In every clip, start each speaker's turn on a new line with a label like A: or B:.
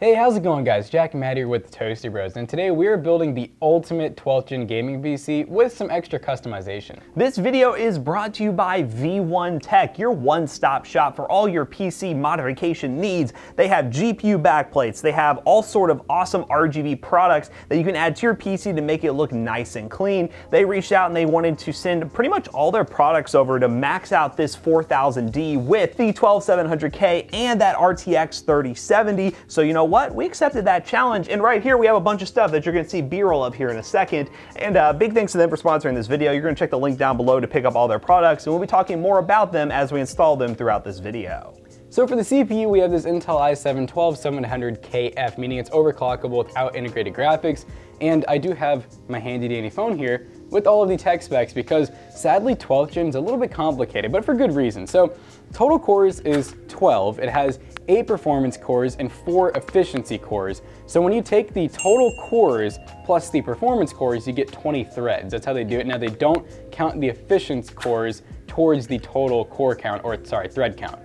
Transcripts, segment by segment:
A: Hey, how's it going guys? Jack and Matt here with the Toasty Bros, and today we are building the ultimate 12th gen gaming PC with some extra customization.
B: This video is brought to you by V1 Tech, your one-stop shop for all your PC modification needs. They have GPU backplates, they have all sort of awesome RGB products that you can add to your PC to make it look nice and clean. They reached out and they wanted to send pretty much all their products over to max out this 4000D with the 12700K and that RTX 3070. So you know what? We accepted that challenge, and right here we have a bunch of stuff that you're going to see B-roll of here in a second. And big thanks to them for sponsoring this video. You're going to check the link down below to pick up all their products, and we'll be talking more about them as we install them throughout this video.
A: So for the CPU, we have this Intel i7-12700KF, meaning it's overclockable without integrated graphics. And I do have my handy dandy phone here with all of the tech specs because sadly 12th gen is a little bit complicated, but for good reason. So total cores is 12. It has 8 performance cores and 4 efficiency cores. So when you take the total cores plus the performance cores, you get 20 threads. That's how they do it. Now they don't count the efficiency cores towards the total core count, or sorry, thread count.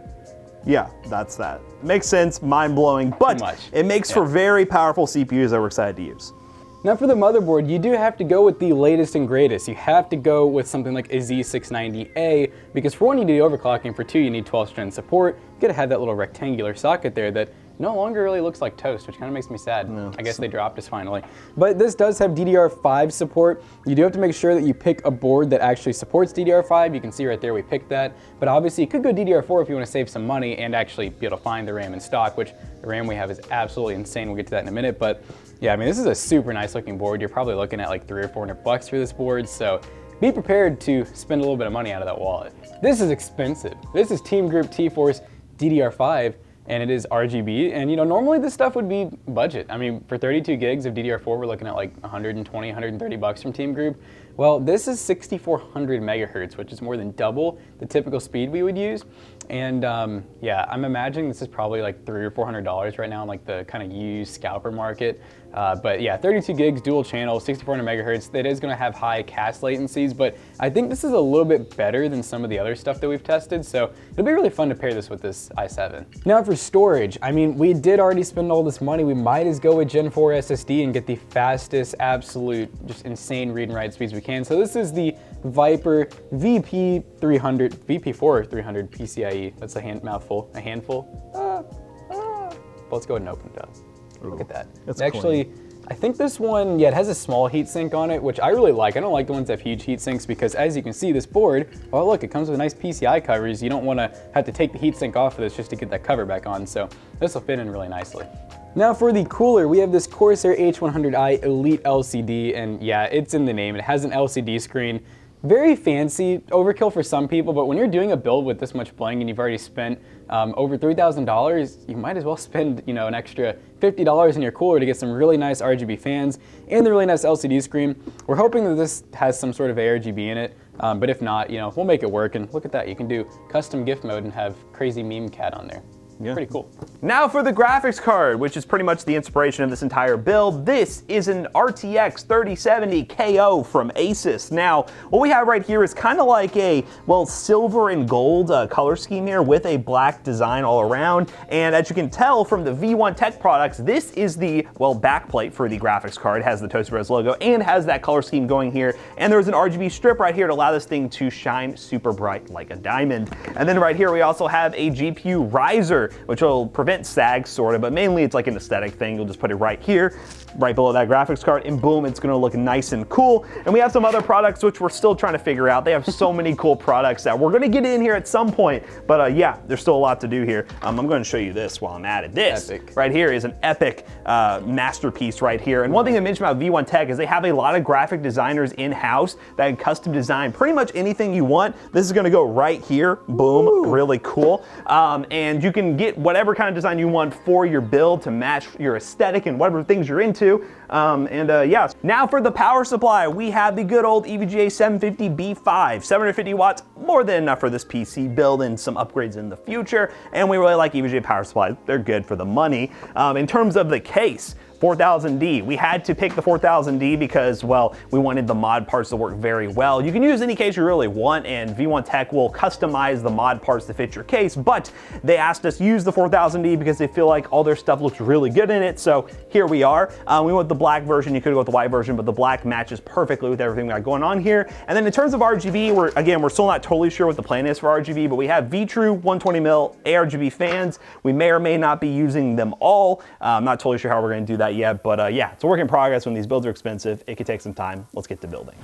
B: Yeah, that's that. Makes sense, mind-blowing, but it makes for very powerful CPUs that we're excited to use.
A: Now for the motherboard, you do have to go with the latest and greatest. You have to go with something like a Z690A, because for one, you need overclocking, for two, you need 12th gen support. You gotta have that little rectangular socket there that no longer really looks like toast, which kind of makes me sad. No, I guess they dropped us finally. But this does have DDR5 support. You do have to make sure that you pick a board that actually supports DDR5. You can see right there we picked that. But obviously you could go DDR4 if you want to save some money and actually be able to find the RAM in stock, which the RAM we have is absolutely insane. We'll get to that in a minute. But yeah, I mean, this is a super nice looking board. You're probably looking at like $300 or $400 for this board. So be prepared to spend a little bit of money out of that wallet. This is expensive. This is Team Group T-Force DDR5. And it is RGB, and you know, normally this stuff would be budget. I mean, for 32 gigs of DDR4, we're looking at like 120, 130 bucks from Team Group. Well, this is 6400 megahertz, which is more than double the typical speed we would use. And yeah, I'm imagining this is probably like $300 or $400 right now in like the kind of used scalper market. But yeah, 32 gigs, dual channel, 6400 megahertz. That is gonna have high cache latencies, but I think this is a little bit better than some of the other stuff that we've tested. So it'll be really fun to pair this with this i7. Now for storage, I mean, we did already spend all this money. We might as go with Gen 4 SSD and get the fastest, absolute, just insane read and write speeds we can. So this is the Viper VP4 300 PCIe. That's a mouthful, a handful. Well, let's go ahead and open it up. Look at that. It's actually clean. I think this one, yeah, it has a small heatsink on it, which I really like. I don't like the ones that have huge heatsinks because as you can see, this board, oh look, it comes with nice PCI covers. You don't want to have to take the heatsink off of this just to get that cover back on. So this will fit in really nicely. Now for the cooler, we have this Corsair H100i Elite LCD, and yeah, it's in the name. It has an LCD screen. Very fancy, overkill for some people, but when you're doing a build with this much bling and you've already spent over $3,000, you might as well spend, you know, an extra $50 in your cooler to get some really nice RGB fans and the really nice LCD screen. We're hoping that this has some sort of ARGB in it, but if not, you know, we'll make it work. And look at that, you can do custom GIF mode and have crazy meme cat on there. Yeah. Pretty cool.
B: Now for the graphics card, which is pretty much the inspiration of this entire build. This is an RTX 3070 KO from Asus. Now, what we have right here is kind of like a, well, silver and gold color scheme here with a black design all around. And as you can tell from the V1 Tech products, this is the, well, backplate for the graphics card. It has the Toasty Bros logo and has that color scheme going here. And there's an RGB strip right here to allow this thing to shine super bright like a diamond. And then right here, we also have a GPU riser, which will prevent sag sort of, but mainly it's like an aesthetic thing. You'll just put it right here, right below that graphics card, and boom, it's gonna look nice and cool. And we have some other products which we're still trying to figure out. They have so many cool products that we're gonna get in here at some point, but yeah, there's still a lot to do here. I'm gonna show you this while I'm at it. This right here is an epic masterpiece right here. And one thing I mentioned about V1 Tech is they have a lot of graphic designers in-house that can custom design pretty much anything you want. This is gonna go right here, boom. Ooh. Really cool. And you can get whatever kind of design you want for your build to match your aesthetic and whatever things you're into. Yeah, now for the power supply, we have the good old EVGA 750B5, 750 watts, more than enough for this PC build and some upgrades in the future. And we really like EVGA power supplies. They're good for the money. In terms of the case, 4000D. We had to pick the 4000D because, well, we wanted the mod parts to work very well. You can use any case you really want, and V1 Tech will customize the mod parts to fit your case, but they asked us to use the 4000D because they feel like all their stuff looks really good in it, so here we are. We went with the black version. You could go with the white version, but the black matches perfectly with everything we got going on here. And then in terms of RGB, we're still not totally sure what the plan is for RGB, but we have Vetroo 120mm ARGB fans. We may or may not be using them all. I'm not totally sure how we're going to do that yet, but yeah, it's a work in progress. When these builds are expensive, it could take some time. Let's get to building.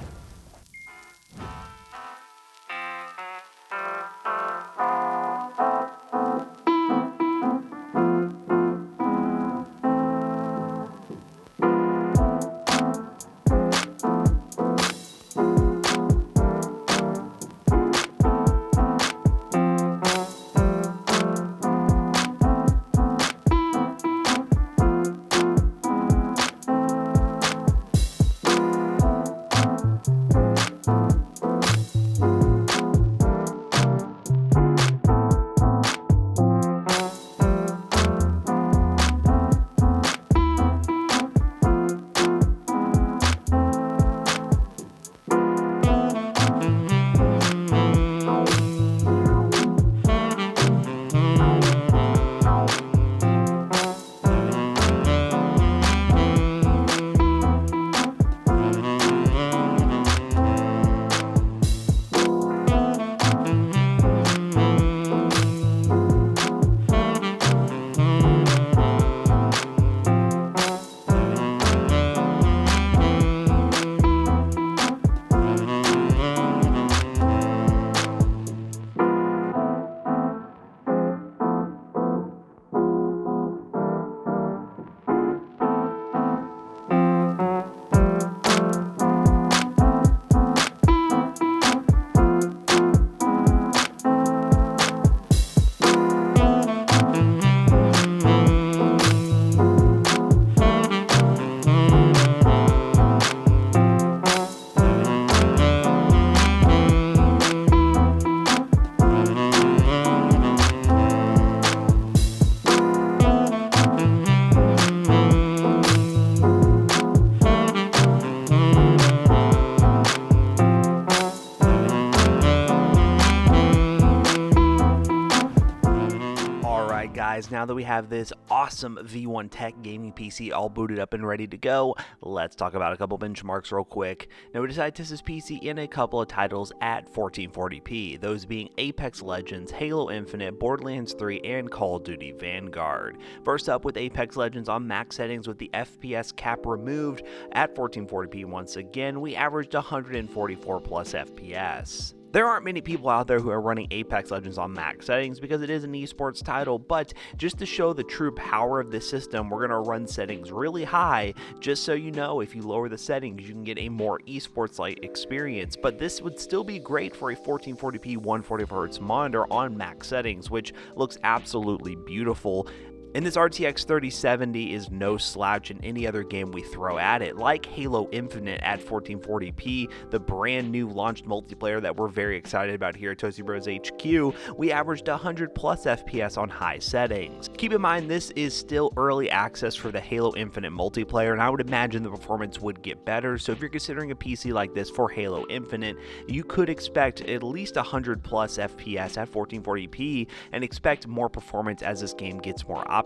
B: Guys, now that we have this awesome V1 Tech gaming PC all booted up and ready to go, let's talk about a couple benchmarks real quick. Now, we decided to test this PC in a couple of titles at 1440p, those being Apex Legends, Halo Infinite, Borderlands 3, and Call of Duty Vanguard. First up with Apex Legends on max settings with the FPS cap removed at 1440p once again, we averaged 144 plus FPS. There aren't many people out there who are running Apex Legends on max settings because it is an esports title, but just to show the true power of this system, we're going to run settings really high, just so you know if you lower the settings, you can get a more esports-like experience. But this would still be great for a 1440p 144Hz monitor on max settings, which looks absolutely beautiful. And this RTX 3070 is no slouch in any other game we throw at it, like Halo Infinite at 1440p, the brand new launched multiplayer that we're very excited about here at Toasty Bros HQ. We averaged 100 plus FPS on high settings. Keep in mind, this is still early access for the Halo Infinite multiplayer, and I would imagine the performance would get better. So if you're considering a PC like this for Halo Infinite, you could expect at least 100 plus FPS at 1440p and expect more performance as this game gets more optimized.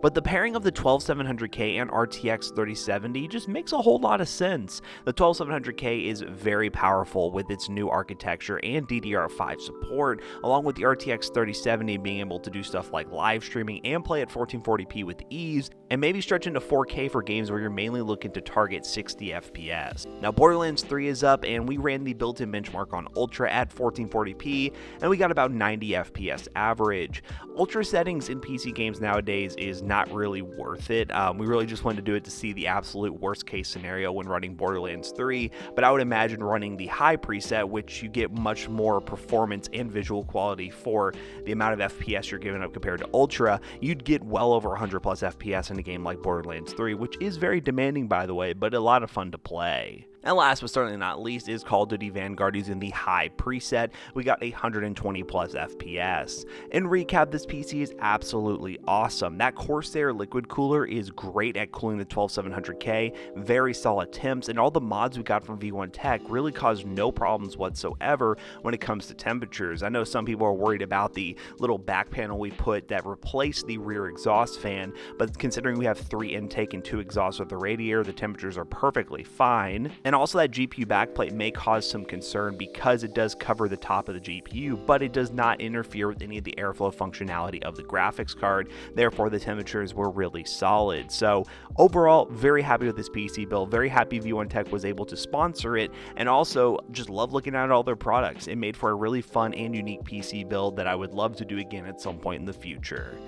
B: But the pairing of the 12700K and RTX 3070 just makes a whole lot of sense. The 12700K is very powerful with its new architecture and DDR5 support, along with the RTX 3070 being able to do stuff like live streaming and play at 1440p with ease, and maybe stretch into 4K for games where you're mainly looking to target 60 FPS. Now, Borderlands 3 is up, and we ran the built-in benchmark on Ultra at 1440p, and we got about 90 FPS average. Ultra settings in PC games nowadays is not really worth it. We really just wanted to do it to see the absolute worst case scenario when running Borderlands 3, but I would imagine running the high preset, which you get much more performance and visual quality for the amount of FPS you're giving up compared to Ultra, you'd get well over 100 plus FPS in a game like Borderlands 3, which is very demanding, by the way, but a lot of fun to play. And last but certainly not least is Call of Duty Vanguard using the high preset. We got 120 plus FPS. In recap, this PC is absolutely awesome. That Corsair liquid cooler is great at cooling the 12700K, very solid temps, and all the mods we got from V1 Tech really caused no problems whatsoever when it comes to temperatures. I know some people are worried about the little back panel we put that replaced the rear exhaust fan, but considering we have 3 intake and 2 exhausts with the radiator, the temperatures are perfectly fine. And also that GPU backplate may cause some concern because it does cover the top of the GPU, but it does not interfere with any of the airflow functionality of the graphics card. Therefore, the temperatures were really solid. So overall, very happy with this PC build, very happy V1 Tech was able to sponsor it, and also just love looking at all their products. It made for a really fun and unique PC build that I would love to do again at some point in the future.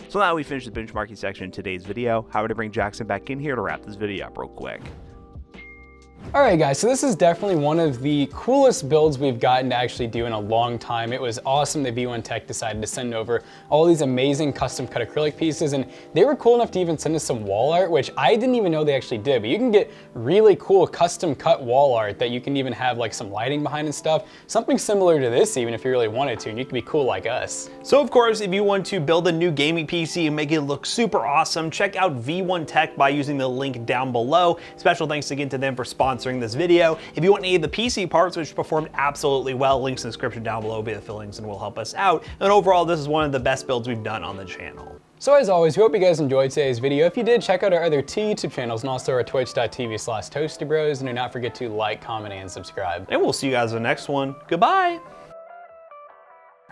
B: So now we finished the benchmarking section in today's video. How would I bring Jackson back in here to wrap this video up real quick?
A: Alright guys, so this is definitely one of the coolest builds we've gotten to actually do in a long time. It was awesome that V1 Tech decided to send over all these amazing custom cut acrylic pieces, and they were cool enough to even send us some wall art, which I didn't even know they actually did, but you can get really cool custom cut wall art that you can even have like some lighting behind and stuff. Something similar to this even if you really wanted to, and you can be cool like us.
B: So of course, if you want to build a new gaming PC and make it look super awesome, check out V1 Tech by using the link down below. Special thanks again to them for sponsoring this video. If you want any of the PC parts, which performed absolutely well, links in the description down below will be the fillings and will help us out. And overall, this is one of the best builds we've done on the channel.
A: So as always, we hope you guys enjoyed today's video. If you did, check out our other 2 YouTube channels and also our twitch.tv/toastybros, and do not forget to like, comment, and subscribe.
B: And we'll see you guys in the next one. Goodbye.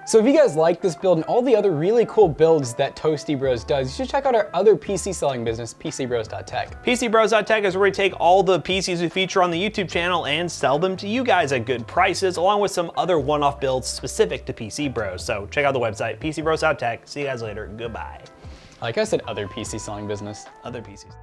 A: So if you guys like this build and all the other really cool builds that Toasty Bros does, you should check out our other PC selling business, PCBros.tech.
B: PCBros.tech is where we take all the PCs we feature on the YouTube channel and sell them to you guys at good prices, along with some other one-off builds specific to PC Bros. So check out the website, PCBros.tech. See you guys later. Goodbye.
A: Like I said, other PC selling business.
B: Other PCs.